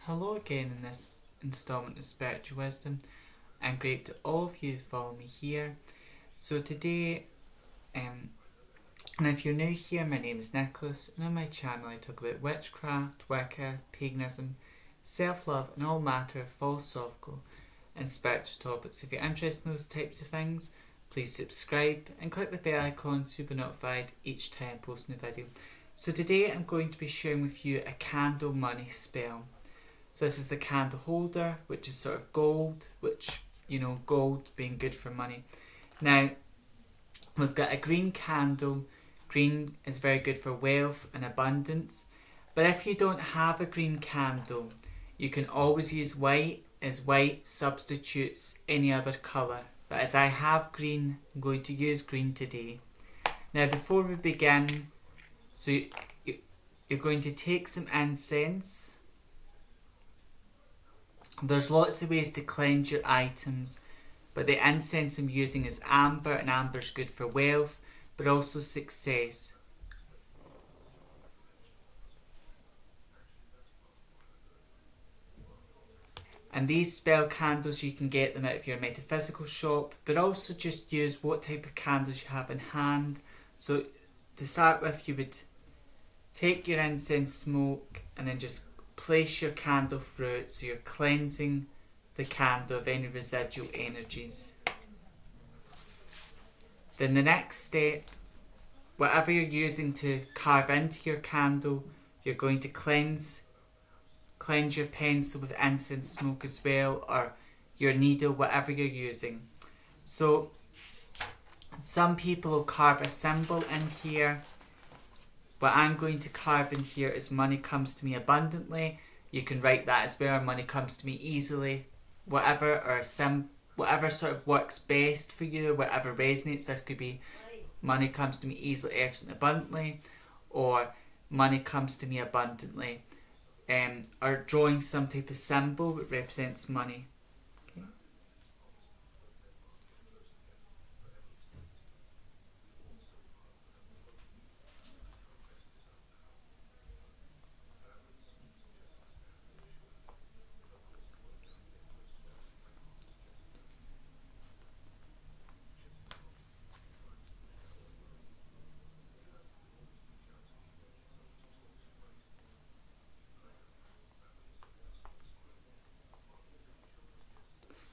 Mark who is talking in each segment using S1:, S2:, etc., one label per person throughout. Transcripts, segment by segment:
S1: Hello again in this installment of Spiritual Wisdom. I'm grateful to all of you who follow me here. So today, and if you're new here, my name is Nicholas, and on my channel I talk about witchcraft, Wicca, paganism, self-love, and all matter of philosophical and spiritual topics. If you're interested in those types of things, please subscribe and click the bell icon so you'll be notified each time I post a new video. So today I'm going to be sharing with you a candle money spell. So this is the candle holder, which is sort of gold, which, gold being good for money. Now, we've got a green candle. Green is very good for wealth and abundance. But if you don't have a green candle, you can always use white, as white substitutes any other colour. But as I have green, I'm going to use green today. Now, before we begin, so you're going to take some incense. There's lots of ways to cleanse your items, but the incense I'm using is amber, and amber is good for wealth, but also success. And these spell candles, you can get them out of your metaphysical shop, but also just use what type of candles you have in hand. So to start with, you would take your incense smoke and then just place your candle through it, so you're cleansing the candle of any residual energies. Then the next step, whatever you're using to carve into your candle, you're going to cleanse your pencil with incense smoke as well, or your needle, whatever you're using. So some people will carve a symbol in here. What I'm going to carve in here is money comes to me abundantly. You can write that as well, money comes to me easily. Whatever sort of works best for you, whatever resonates. This could be money comes to me easily, effortlessly, abundantly, or money comes to me abundantly. Or drawing some type of symbol that represents money. Okay.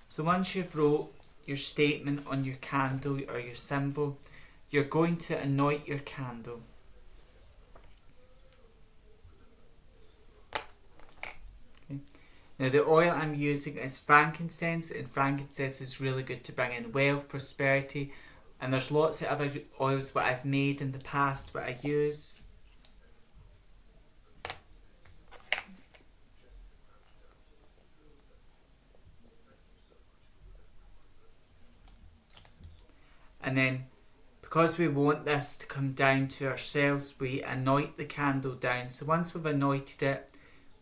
S1: So once you've wrote your statement on your candle or your symbol, you're going to anoint your candle. Okay. Now the oil I'm using is frankincense, and frankincense is really good to bring in wealth, prosperity, and there's lots of other oils that I've made in the past that I use. And then, because we want this to come down to ourselves, we anoint the candle down. So once we've anointed it,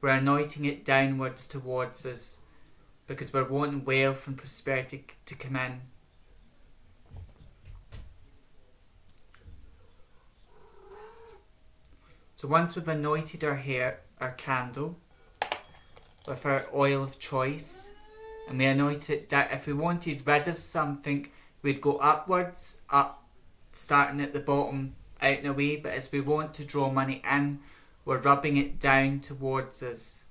S1: we're anointing it downwards towards us, because we're wanting wealth and prosperity to come in. So once we've anointed our candle with our oil of choice, and we anoint it down, if we wanted rid of something, we'd go upwards, up, starting at the bottom, out and away. But as we want to draw money in, we're rubbing it down towards us.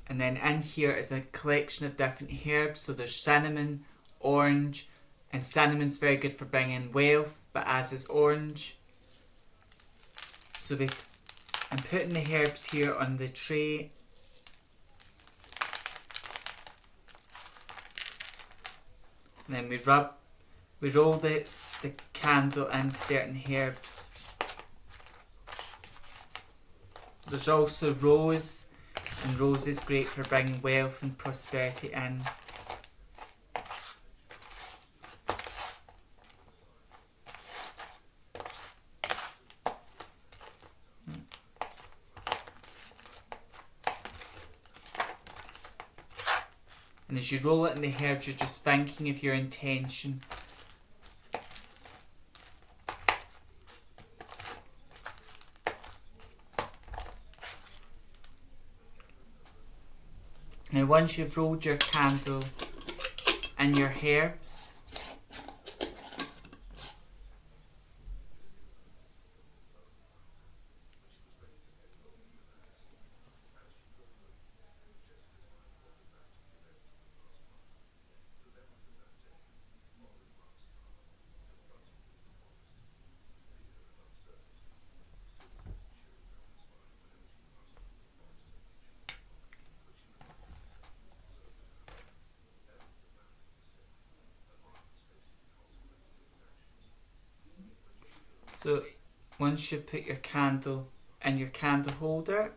S1: And then in here is a collection of different herbs. So there's cinnamon, orange, and cinnamon's very good for bringing wealth, but as is orange. So I'm putting the herbs here on the tray. And then we roll the candle in certain herbs. There's also rose, and rose is great for bringing wealth and prosperity in. And as you roll it in the herbs, you're just thinking of your intention. Now once you've rolled your candle and your herbs, so once you've put your candle in your candle holder,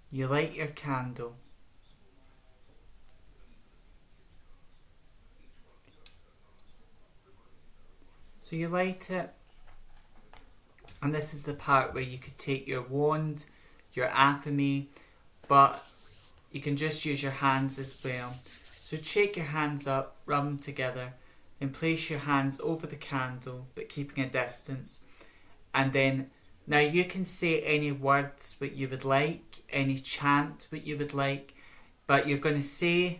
S1: you light your candle. So you light it, and this is the part where you could take your wand, your athame, but you can just use your hands as well. So shake your hands up, rub them together, then place your hands over the candle, but keeping a distance. And then, now you can say any words what you would like, any chant what you would like, but you're going to say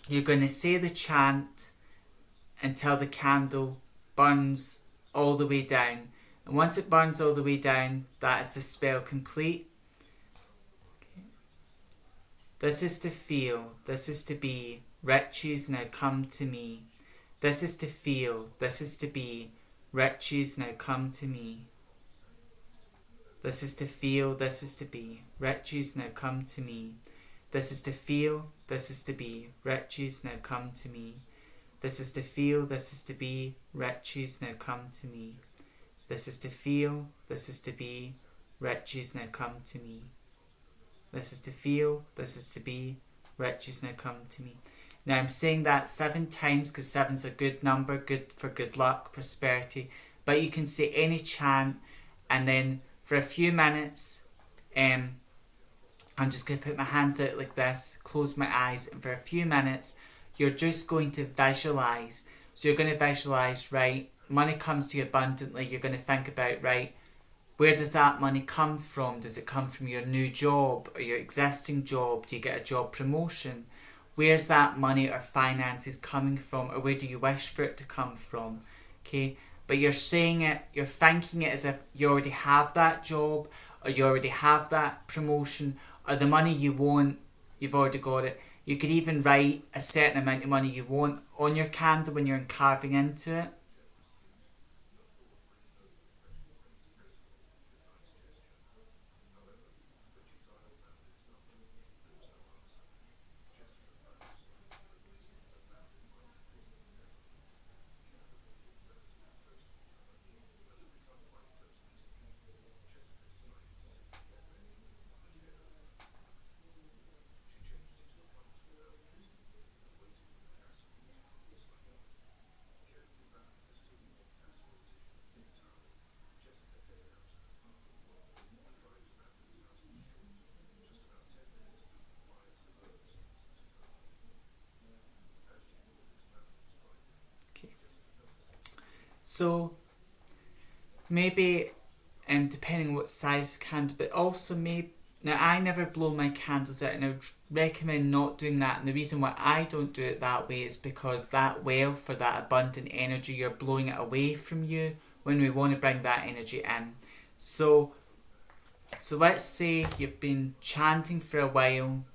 S1: the chant until the candle burns all the way down. And once it burns all the way down, that is the spell complete. Okay. This is to feel, this is to be, riches now come to me. This is to feel, this is to be, riches now come to me. This is to feel, this is to be, riches now come to me. This is to feel, this is to be, riches now come to me. This is to feel, this is to be, riches now come to me. This is to feel, this is to be, riches now come to me. This is to feel, this is to be, riches now come to me. Now I'm saying that 7 times because 7's a good number, good for good luck, prosperity. But you can say any chant, and then for a few minutes, I'm just going to put my hands out like this, close my eyes, and for a few minutes, you're just going to visualise. So you're going to visualise, right, money comes to you abundantly. You're going to think about, right, where does that money come from? Does it come from your new job or your existing job? Do you get a job promotion? Where's that money or finances coming from, or where do you wish for it to come from? Okay, but you're saying it, you're thinking it as if you already have that job, or you already have that promotion, or the money you want, you've already got it. You could even write a certain amount of money you want on your candle when you're carving into it. Okay. So maybe, depending what size of candle, but also maybe, now I never blow my candles out, and I would recommend not doing that. And the reason why I don't do it that way is because that wealth or that abundant energy, you're blowing it away from you when we want to bring that energy in. So let's say you've been chanting for a while,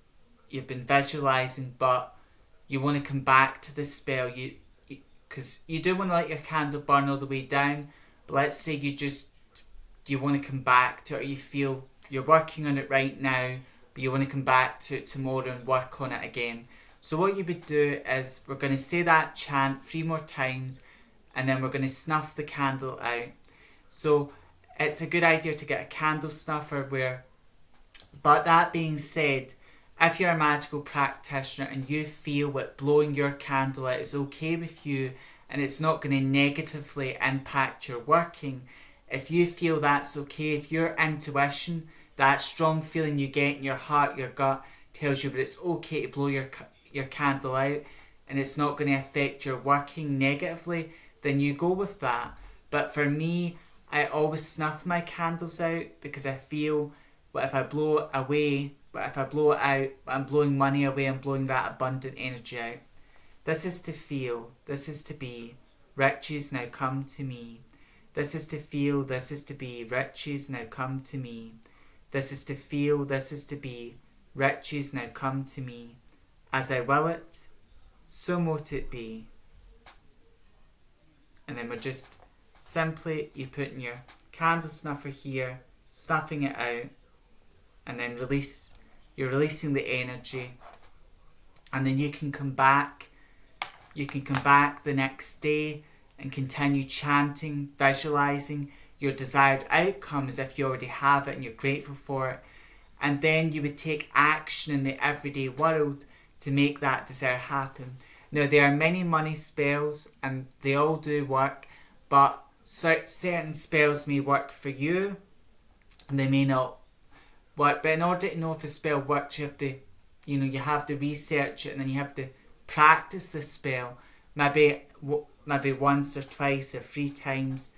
S1: you've been visualising, but you want to come back to the spell. Because you do want to let your candle burn all the way down, but let's say you want to come back to it, or you feel you're working on it right now, but you want to come back to it tomorrow and work on it again. So what you would do is, we're going to say that chant 3 more times, and then we're going to snuff the candle out. So it's a good idea to get a candle snuffer but that being said, if you're a magical practitioner and you feel that blowing your candle out is okay with you and it's not going to negatively impact your working, if you feel that's okay, if your intuition, that strong feeling you get in your heart, your gut, tells you that it's okay to blow your candle out, and it's not going to affect your working negatively, then you go with that. But for me, I always snuff my candles out because I feel, what if I blow it away, what if I blow it out, I'm blowing money away, I'm blowing that abundant energy out. This is to feel, this is to be, riches now come to me. This is to feel, this is to be, riches now come to me. This is to feel, this is to be, riches now come to me. As I will it, so mote it be. And then we're just simply, you putting your candle snuffer here, snuffing it out, and then you're releasing the energy. And then you can come back the next day and continue chanting, visualizing your desired outcome as if you already have it and you're grateful for it. And then you would take action in the everyday world to make that desire happen. Now, there are many money spells and they all do work, but certain spells may work for you and they may not work. But in order to know if a spell works, you have to research it, and then you have to practice the spell maybe once or twice or 3 times.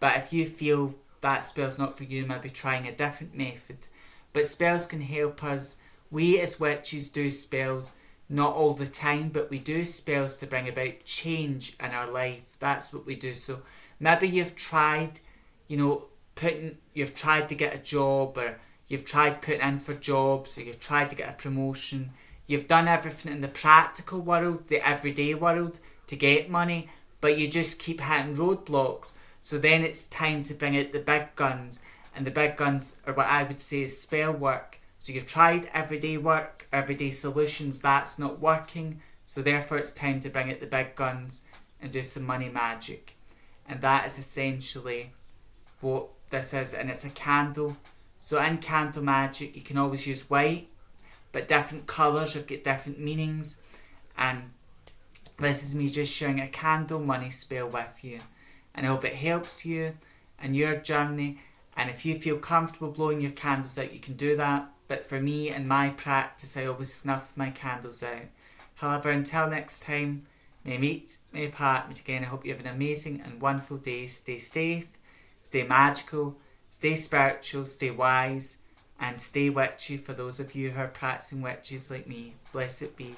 S1: But if you feel that spell's not for you, maybe trying a different method. But spells can help us. We as witches do spells not all the time, but we do spells to bring about change in our life. That's what we do. So maybe you've tried, you've tried to get a job, or you've tried putting in for jobs, or you've tried to get a promotion. You've done everything in the practical world, the everyday world, to get money, but you just keep hitting roadblocks. So then it's time to bring out the big guns, and the big guns are what I would say is spell work. So you've tried everyday work, everyday solutions, that's not working, so therefore it's time to bring out the big guns and do some money magic. And that is essentially what this is, and it's a candle. So in candle magic you can always use white, but different colours have got different meanings, and this is me just sharing a candle money spell with you, and I hope it helps you in your journey. And if you feel comfortable blowing your candles out, you can do that. But for me, in my practice, I always snuff my candles out. However, until next time, may meet, may part, meet again. I hope you have an amazing and wonderful day. Stay safe, stay magical, stay spiritual, stay wise, and stay witchy for those of you who are practicing witches like me. Blessed be.